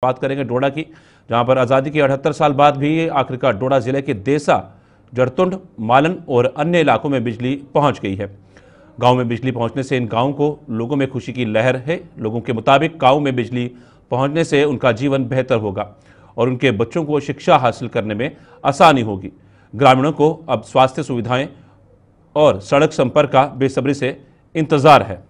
बात करेंगे डोडा की, जहां पर आज़ादी के 78 साल बाद भी आखिरकार डोडा जिले के देसा, जरतुंड, मालन और अन्य इलाकों में बिजली पहुंच गई है। गांव में बिजली पहुंचने से इन गांवों को लोगों में खुशी की लहर है। लोगों के मुताबिक गांव में बिजली पहुंचने से उनका जीवन बेहतर होगा और उनके बच्चों को शिक्षा हासिल करने में आसानी होगी। ग्रामीणों को अब स्वास्थ्य सुविधाएं और सड़क संपर्क का बेसब्री से इंतजार है।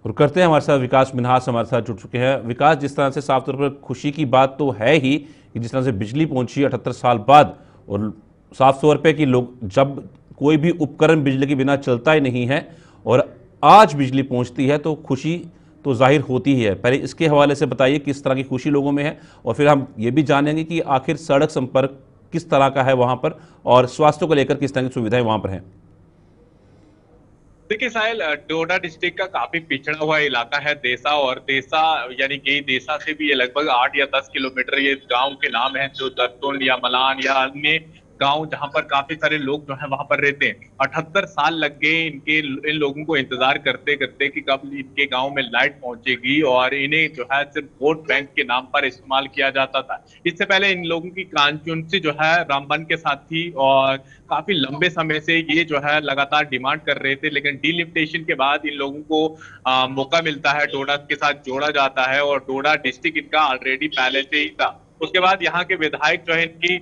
और करते हैं, हमारे साथ विकास मिन्हास हमारे साथ जुड़ चुके हैं। विकास, जिस तरह से साफ तौर पर खुशी की बात तो है ही कि जिस तरह से बिजली पहुंची 78 साल बाद, और साफ तौर पे कि लोग, जब कोई भी उपकरण बिजली के बिना चलता ही नहीं है और आज बिजली पहुंचती है तो खुशी तो जाहिर होती ही है। पहले इसके हवाले से बताइए किस तरह की खुशी लोगों में है, और फिर हम ये भी जानेंगे कि आखिर सड़क संपर्क किस तरह का है वहाँ पर और स्वास्थ्य को लेकर किस तरह की सुविधाएं वहाँ पर हैं। देखिए साहिल, डोडा डिस्ट्रिक्ट का काफी पिछड़ा हुआ इलाका है देसा, और देसा यानी कि देसा से भी ये लगभग 8 या 10 किलोमीटर ये गांव के नाम है, जो दर्तुन या मलान या अन्य गांव जहां पर काफी सारे लोग जो है वहां पर रहते हैं। 78 साल लग गए इन लोगों को इंतजार करते करते कि कब इनके गांव में लाइट पहुंचेगी, और इन्हें जो है सिर्फ वोट बैंक के नाम पर इस्तेमाल किया जाता था। इससे पहले इन लोगों की कांस्टिट्यूंसी जो है रामबन के साथ थी, और काफी लंबे समय से ये जो है लगातार डिमांड कर रहे थे, लेकिन डीलिमिटेशन के बाद इन लोगों को मौका मिलता है, डोडा के साथ जोड़ा जाता है, और डोडा डिस्ट्रिक्ट इनका ऑलरेडी पहले से ही था। उसके बाद यहाँ के विधायक जो है इनकी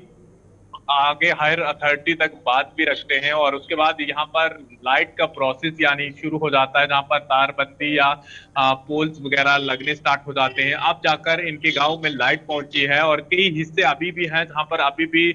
आगे हायर अथॉरिटी तक बात भी रखते हैं, और उसके बाद यहाँ पर लाइट का प्रोसेस यानी शुरू हो जाता है, जहाँ पर तारबंदी या पोल्स वगैरह लगने स्टार्ट हो जाते हैं। अब जाकर इनके गांव में लाइट पहुंची है, और कई हिस्से अभी भी हैं जहाँ पर अभी भी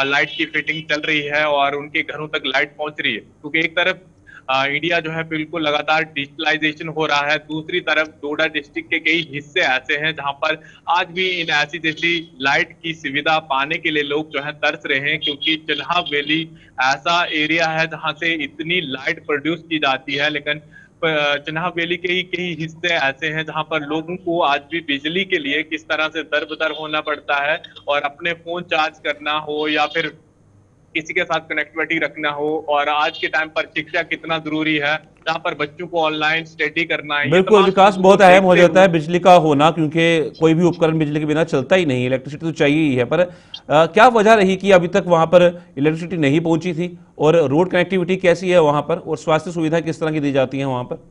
लाइट की फिटिंग चल रही है और उनके घरों तक लाइट पहुंच रही है। क्योंकि एक तरफ इंडिया जो है बिल्कुल लगातार डिजिटलाइजेशन हो रहा है, दूसरी तरफ डोडा डिस्ट्रिक्ट के कई हिस्से ऐसे हैं जहां पर आज भी इन ऐसी जैसी लाइट की सुविधा पाने के लिए लोग जो है तरस रहे हैं, क्योंकि चिनाब वैली ऐसा एरिया है जहां से इतनी लाइट प्रोड्यूस की जाती है, लेकिन चिनाब वैली के ही कई हिस्से ऐसे हैं जहां पर लोगों को आज भी बिजली के लिए किस तरह से दर बदर होना पड़ता है, और अपने फोन चार्ज करना हो या फिर किसी के साथ कनेक्टिविटी रखना हो, और आज के टाइम पर शिक्षा कितना जरूरी है, जहाँ पर बच्चों को ऑनलाइन स्टडी करना है। बिल्कुल विकास, बहुत अहम हो जाता है बिजली का होना, क्योंकि कोई भी उपकरण बिजली के बिना चलता ही नहीं, इलेक्ट्रिसिटी तो चाहिए ही है। पर क्या वजह रही कि अभी तक वहां पर इलेक्ट्रिसिटी नहीं पहुंची थी, और रोड कनेक्टिविटी कैसी है वहां पर, और स्वास्थ्य सुविधा किस तरह की दी जाती है वहां पर?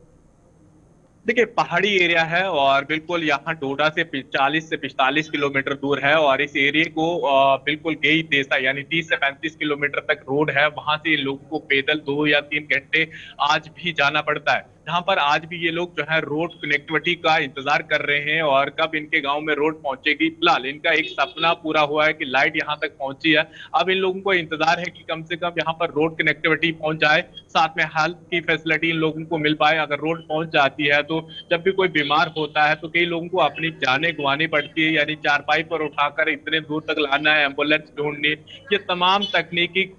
देखिए, पहाड़ी एरिया है और बिल्कुल यहाँ डोडा से 40 से 45 किलोमीटर दूर है, और इस एरिया को बिल्कुल गई देसा यानी 30 से 35 किलोमीटर तक रोड है। वहां से लोगों को पैदल 2 या 3 घंटे आज भी जाना पड़ता है, जहां पर आज भी ये लोग जो है रोड कनेक्टिविटी का इंतजार कर रहे हैं, और कब इनके गांव में रोड पहुंचेगी। फिलहाल इनका एक सपना पूरा हुआ है कि लाइट यहां तक पहुंची है, अब इन लोगों को इंतजार है कि कम से कम यहां पर रोड कनेक्टिविटी पहुंच जाए, साथ में हेल्थ की फैसिलिटी इन लोगों को मिल पाए। अगर रोड पहुंच जाती है तो जब भी कोई बीमार होता है तो कई लोगों को अपनी जानें गंवानी पड़ती है, यानी चारपाई पर उठाकर इतने दूर तक लाना है, एम्बुलेंस ढूंढनी, ये तमाम तकनीकी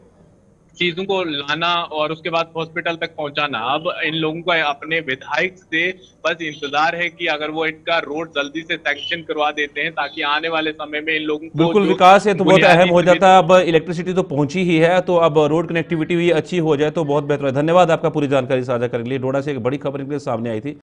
चीजों को लाना और उसके बाद हॉस्पिटल तक पहुंचाना। अब इन लोगों को अपने विधायक से बस इंतजार है कि अगर वो इनका रोड जल्दी से सैंक्शन करवा देते हैं, ताकि आने वाले समय में इन लोगों को बिल्कुल विकास, है तो बहुत अहम हो जाता है। अब इलेक्ट्रिसिटी तो पहुंची ही है, तो अब रोड कनेक्टिविटी भी अच्छी हो जाए तो बहुत बेहतर है। धन्यवाद आपका पूरी जानकारी साझा करने के लिए। डोडा से एक बड़ी खबर इनके सामने आई थी।